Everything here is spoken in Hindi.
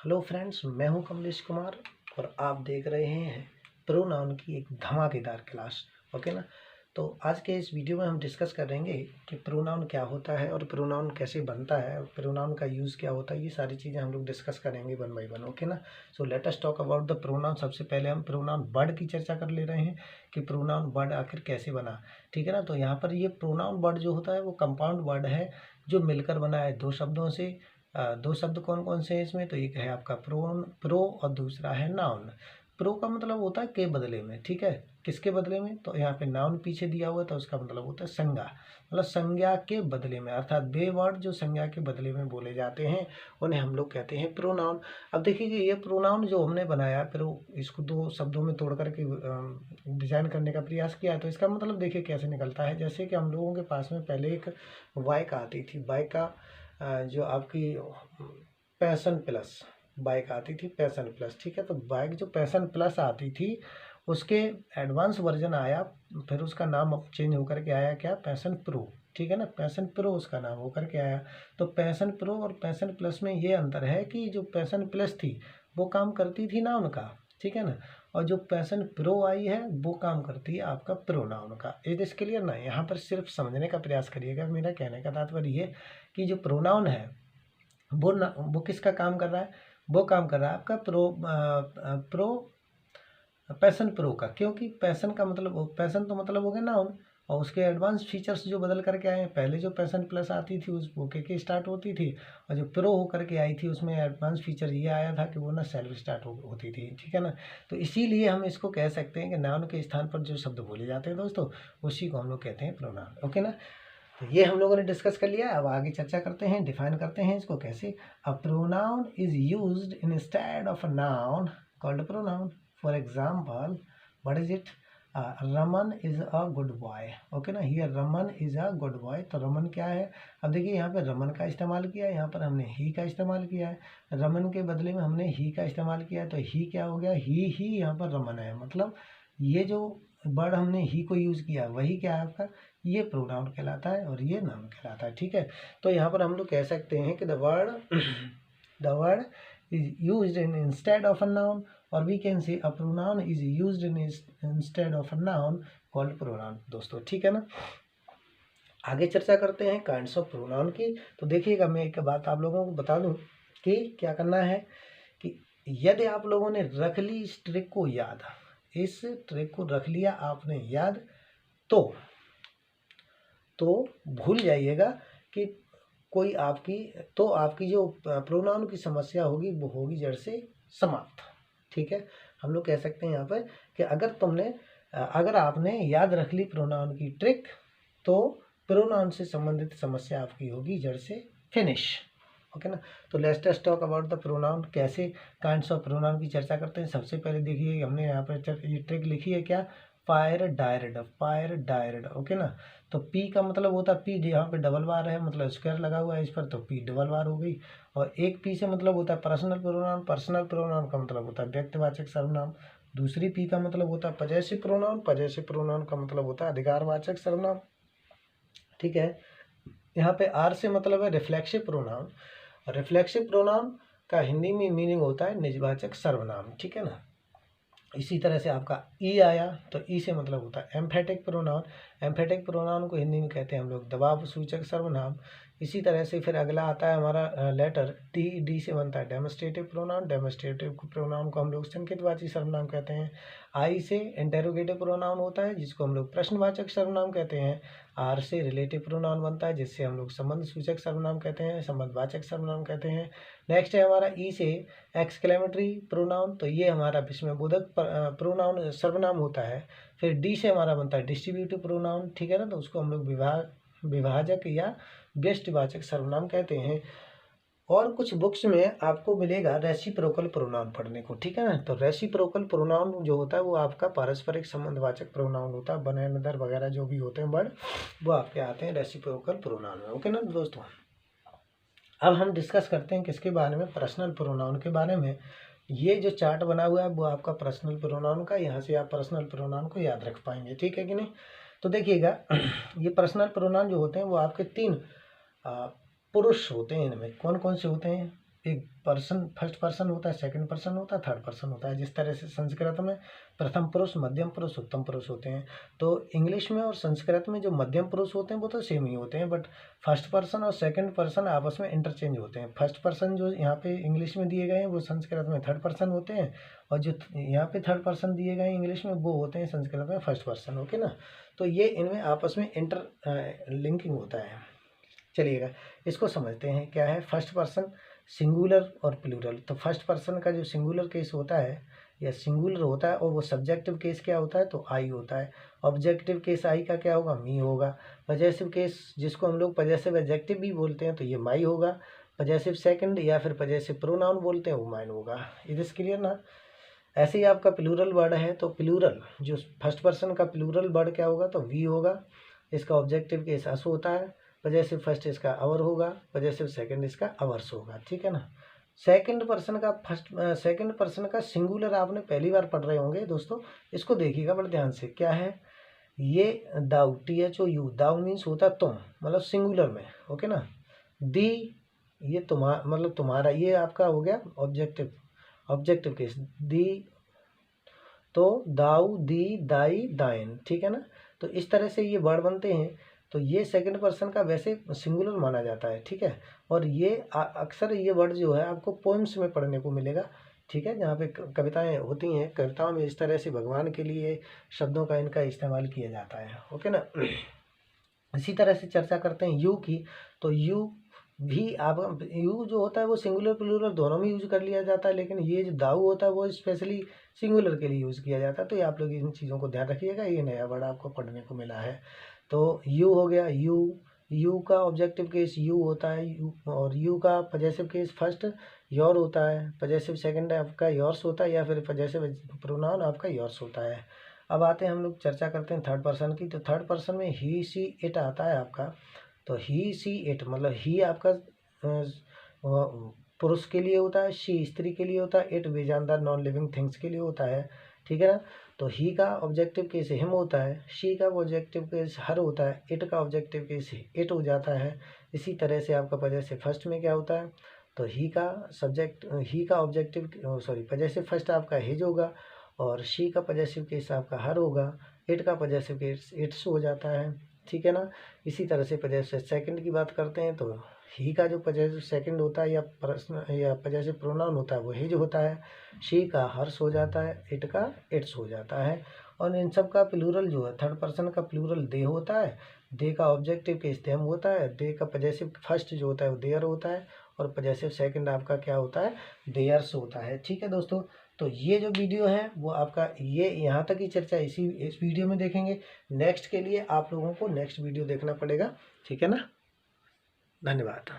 हेलो फ्रेंड्स, मैं हूं कमलेश कुमार और आप देख रहे हैं प्रोनाउन की एक धमाकेदार क्लास। ओके ना। तो आज के इस वीडियो में हम डिस्कस करेंगे कि प्रोनाउन क्या होता है और प्रोनाउन कैसे बनता है और प्रोनाउन का यूज़ क्या होता है। ये सारी चीज़ें हम लोग डिस्कस करेंगे वन बाय वन। ओके ना। So let us talk about the pronoun. सबसे पहले हम प्रोनाउन वर्ड की चर्चा कर ले रहे हैं कि प्रोनाउन वर्ड आखिर कैसे बना। ठीक है ना। तो यहाँ पर ये प्रोनाउन वर्ड जो होता है वो कंपाउंड वर्ड है जो मिलकर बना है दो शब्दों से। दो शब्द कौन कौन से हैं इसमें? तो एक है आपका प्रो और दूसरा है नाउन। प्रो का मतलब होता है के बदले में। ठीक है, किसके बदले में? तो यहाँ पे नाउन पीछे दिया हुआ है तो उसका मतलब होता है संज्ञा, मतलब संज्ञा के बदले में, अर्थात वे वर्ड जो संज्ञा के बदले में बोले जाते हैं उन्हें हम लोग कहते हैं प्रोनाउन। अब देखिए कि ये प्रोनाउन जो हमने बनाया फिर इसको दो शब्दों में तोड़ करके डिजाइन करने का प्रयास किया तो इसका मतलब देखिए कैसे निकलता है। जैसे कि हम लोगों के पास में पहले एक बाइक आती थी, बाइक का जो आपकी पैशन प्लस बाइक आती थी, पैशन प्लस। ठीक है, तो बाइक जो पैशन प्लस आती थी उसके एडवांस वर्जन आया, फिर उसका नाम अब चेंज होकर के आया क्या? Passion pro. ठीक है ना, पैशन प्रो उसका नाम होकर के आया। तो पैशन प्रो और पैशन प्लस में ये अंतर है कि जो पैशन प्लस थी वो काम करती थी नाउन का, ठीक है ना, और जो पैशन प्रो आई है वो काम करती है आपका प्रोनाउन का। इट इज क्लियर ना? यहाँ पर सिर्फ समझने का प्रयास करिएगा। मेरा कहने का तात्पर्य ये कि जो प्रोनाउन है वो किसका काम कर रहा है? वो काम कर रहा है आपका पैशन प्रो का, क्योंकि पैशन का मतलब, पैशन तो मतलब हो गया नाउन, और उसके एडवांस फीचर्स जो बदल करके आए हैं। पहले जो पैशन प्लस आती थी उस वो के स्टार्ट होती थी, और जो प्रो होकर के आई थी उसमें एडवांस फीचर ये आया था कि वो ना सेल्फ स्टार्ट होती थी। ठीक है ना। तो इसीलिए हम इसको कह सकते हैं कि नाउन के स्थान पर जो शब्द बोले जाते हैं दोस्तों उसी को हम लोग कहते हैं प्रोनाउन। ओके ना। तो ये हम लोगों ने डिस्कस कर लिया। अब आगे चर्चा करते हैं, डिफाइन करते हैं इसको कैसे। A pronoun is used instead of a noun called pronoun. For example, what is it? Raman is a good boy. Okay ना, here Raman is a good boy. तो रमन क्या है? अब देखिए यहाँ पे रमन का इस्तेमाल किया है, यहाँ पर हमने ही का इस्तेमाल किया है। रमन के बदले में हमने ही का इस्तेमाल किया है, तो ही क्या हो गया? ही यहाँ पर रमन है। मतलब ये जो वर्ड हमने ही को यूज किया वही क्या है आपका? ये प्रोनाउन कहलाता है और ये नाउन कहलाता है। ठीक है, तो यहाँ पर हम लोग कह सकते हैं कि the word is used in instead of a noun, और we can say a pronoun is used in instead of a noun called pronoun. दोस्तों ठीक है ना। आगे चर्चा करते हैं काइंड्स ऑफ प्रोनाउन की। तो देखिएगा, मैं एक बात आप लोगों को बता दूं कि क्या करना है कि यदि आप लोगों ने रख ली इस ट्रिक को याद, इस ट्रिक को रख लिया आपने याद, तो भूल जाइएगा कि कोई आपकी जो प्रोनाउन की समस्या होगी वो होगी जड़ से समाप्त। ठीक है, हम लोग कह सकते हैं यहाँ पर कि अगर आपने याद रख ली प्रोनाउन की ट्रिक तो प्रोनाउन से संबंधित समस्या आपकी होगी जड़ से फिनिश। ओके ना। तो let's just talk about the pronoun. कैसे काइंड्स ऑफ प्रोनाउन की चर्चा करते हैं। सबसे पहले देखिए हमने यहाँ पर ये ट्रिक लिखी है क्या? Fire direct. ओके ना। तो पी का मतलब होता है, पी यहाँ पे डबल बार है मतलब स्क्वायर लगा हुआ है इस पर, तो पी डबल बार हो गई। और एक पी से मतलब होता है पर्सनल प्रोनाउन। पर्सनल प्रोनाउन का मतलब होता है व्यक्तिवाचक सर्वनाम। दूसरी पी का मतलब होता है पजेसिव प्रोनाउन। पजेसिव प्रोनाउन का मतलब होता है अधिकारवाचक सर्वनाम। ठीक है, यहाँ पे आर से मतलब है रिफ्लेक्सिव प्रोनाउन, और रिफ्लेक्सिव प्रोनाउन का हिंदी में मीनिंग होता है निजवाचक सर्वनाम। ठीक है ना। इसी तरह से आपका ई आया, तो ई से मतलब होता है एम्फेटिक प्रोनाउन। एम्फेटिक प्रोनाउन को हिंदी में कहते हैं हम लोग दबाव सूचक सर्वनाम। इसी तरह से फिर अगला आता है हमारा लेटर डी। डी से बनता है डेमोस्ट्रेटिव प्रोनाउन। डेमोस्ट्रेटिव प्रोनाउन को हम लोग संकेतवाची सर्वनाम कहते हैं। आई से इंटेरोगेटिव प्रोनाउन होता है जिसको हम लोग प्रश्नवाचक सर्वनाम कहते हैं। आर से रिलेटिव प्रोनाउन बनता है जिससे हम लोग संबंध सूचक सर्वनाम कहते हैं, संबंधवाचक सर्वनाम कहते हैं। नेक्स्ट है हमारा ई से एक्सक्लेमेटरी प्रोनाउन, तो ये हमारा विस्मयबोधक प्रोनाउन सर्वनाम होता है। फिर डी से हमारा बनता है डिस्ट्रीब्यूटिव प्रोनाउन। ठीक है ना, तो उसको हम लोग विभाजक या व्यष्टिवाचक सर्वनाम कहते हैं। और कुछ बुक्स में आपको मिलेगा रेसिप्रोकल प्रोनाउन पढ़ने को। ठीक है ना, तो रेसिप्रोकल प्रोनाउन जो होता है वो आपका पारस्परिक संबंधवाचक प्रोनाउन होता है। वन एंड अदर वगैरह जो भी होते हैं वर्ड वो आपके आते हैं रेसिप्रोकल प्रोनाउन में। ओके ना दोस्तों। अब हम डिस्कस करते हैं किसके बारे में? पर्सनल प्रोनाउन के बारे में। ये जो चार्ट बना हुआ है वो आपका पर्सनल प्रोनाउन का, यहाँ से आप पर्सनल प्रोनाउन को याद रख पाएंगे। ठीक है कि नहीं? तो देखिएगा ये पर्सनल प्रोनाउन जो होते हैं वो आपके तीन पुरुष होते हैं। इनमें कौन कौन से होते हैं? एक पर्सन फर्स्ट पर्सन होता है, सेकंड पर्सन होता है, थर्ड पर्सन होता है। जिस तरह से संस्कृत में प्रथम पुरुष, मध्यम पुरुष, उत्तम पुरुष होते हैं, तो इंग्लिश में और संस्कृत में जो मध्यम पुरुष होते हैं वो तो सेम ही होते हैं, बट फर्स्ट पर्सन और सेकंड पर्सन आपस में इंटरचेंज होते हैं। फर्स्ट पर्सन जो यहाँ पे इंग्लिश में दिए गए हैं वो संस्कृत में थर्ड पर्सन होते हैं, और जो यहाँ पे थर्ड पर्सन दिए गए हैं इंग्लिश में वो होते हैं संस्कृत में फर्स्ट पर्सन। ओके ना, तो ये इनमें आपस में इंटर लिंकिंग होता है। चलिएगा इसको समझते हैं क्या है फर्स्ट पर्सन सिंगुलर और प्लूरल। तो फर्स्ट पर्सन का जो सिंगुलर केस होता है या सिंगुलर होता है, और वो सब्जेक्टिव केस क्या होता है, तो आई होता है। ऑब्जेक्टिव केस आई का क्या होगा, मी होगा। पजेसिव केस जिसको हम लोग पजेसिव एडजेक्टिव भी बोलते हैं तो ये माई होगा। पजेसिव सेकंड या फिर पजेसिव प्रोनाउन बोलते हैं वो माइन होगा। इट इज क्लियर ना। ऐसे ही आपका प्लूरल वर्ड है, तो प्लूरल जो फर्स्ट पर्सन का प्लूरल वर्ड क्या होगा, तो वी होगा। इसका ऑब्जेक्टिव केस अस होता है। पजेसिव फर्स्ट इसका अवर होगा, पजेसिव सेकंड इसका अवर्स होगा। ठीक है ना। सेकंड पर्सन का सिंगुलर आपने पहली बार पढ़ रहे होंगे दोस्तों, इसको देखिएगा बड़े ध्यान से। क्या है ये, दाउ, THOU, दाउ मीन्स होता है तुम, मतलब सिंगुलर में। ओके ना। दी ये तुम्हारा मतलब तुम्हारा, ये आपका हो गया ऑब्जेक्टिव केस। दी तो दाउ, दी, दाई, दाइन। ठीक है ना। तो इस तरह से ये वर्ड बनते हैं। तो ये सेकंड पर्सन का वैसे सिंगुलर माना जाता है। ठीक है। और ये अक्सर ये वर्ड जो है आपको पोएम्स में पढ़ने को मिलेगा। ठीक है, जहाँ पे कविताएं होती हैं, कविताओं में इस तरह से भगवान के लिए शब्दों का इनका इस्तेमाल किया जाता है। ओके ना। इसी तरह से चर्चा करते हैं यू की। तो यू भी आप यू जो होता है वो सिंगुलर प्लूरल दोनों में यूज कर लिया जाता है, लेकिन ये जो दाऊ होता है वो स्पेशली सिंगुलर के लिए यूज़ किया जाता है। तो ये आप लोग इन चीज़ों को ध्यान रखिएगा, ये नया वर्ड आपको पढ़ने को मिला है। तो यू हो गया, यू का ऑब्जेक्टिव केस यू होता है, यू, और यू का पजेसिव केस फर्स्ट योर होता है, पजेसिव सेकंड आपका योर्स होता है, या फिर पजेसिव प्रोनाउन आपका योर्स होता है। अब आते हैं हम लोग चर्चा करते हैं थर्ड पर्सन की। तो थर्ड पर्सन में ही, सी, इट आता है आपका। तो ही, सी, इट मतलब ही आपका पुरुष के लिए होता है, शी स्त्री के लिए होता है, इट बेजानदार नॉन लिविंग थिंग्स के लिए होता है। ठीक है ना। तो ही का ऑब्जेक्टिव केस हिम होता है, शी का ऑब्जेक्टिव केस हर होता है, इट का ऑब्जेक्टिव केस इट हो जाता है। इसी तरह से आपका पजेसिव फर्स्ट में क्या होता है, तो ही का ऑब्जेक्टिव पजेसिव फर्स्ट आपका हिज होगा, और शी का पजेसिव केस आपका हर होगा, इट का पजेसिव केस इट्स हो जाता है। ठीक है ना। इसी तरह से पजेसिव सेकंड की बात करते हैं, तो ही का जो पजेसिव सेकंड होता है या पजेसिव प्रोनाउन होता है वो हिज होता है, शी का हर्ष हो जाता है, इट का इट्स हो जाता है। और इन सब का प्लूरल जो है थर्ड पर्सन का प्लूरल दे होता है, दे का ऑब्जेक्टिव केस देम होता है, दे का पजेसिव फर्स्ट जो होता है वो देयर होता है, और पजेसिव सेकंड आपका क्या होता है, देयर्स होता है। ठीक है दोस्तों, तो ये जो वीडियो है वो आपका ये यहाँ तक की चर्चा इस वीडियो में देखेंगे। नेक्स्ट के लिए आप लोगों को नेक्स्ट वीडियो देखना पड़ेगा। ठीक है ना। धन्यवाद।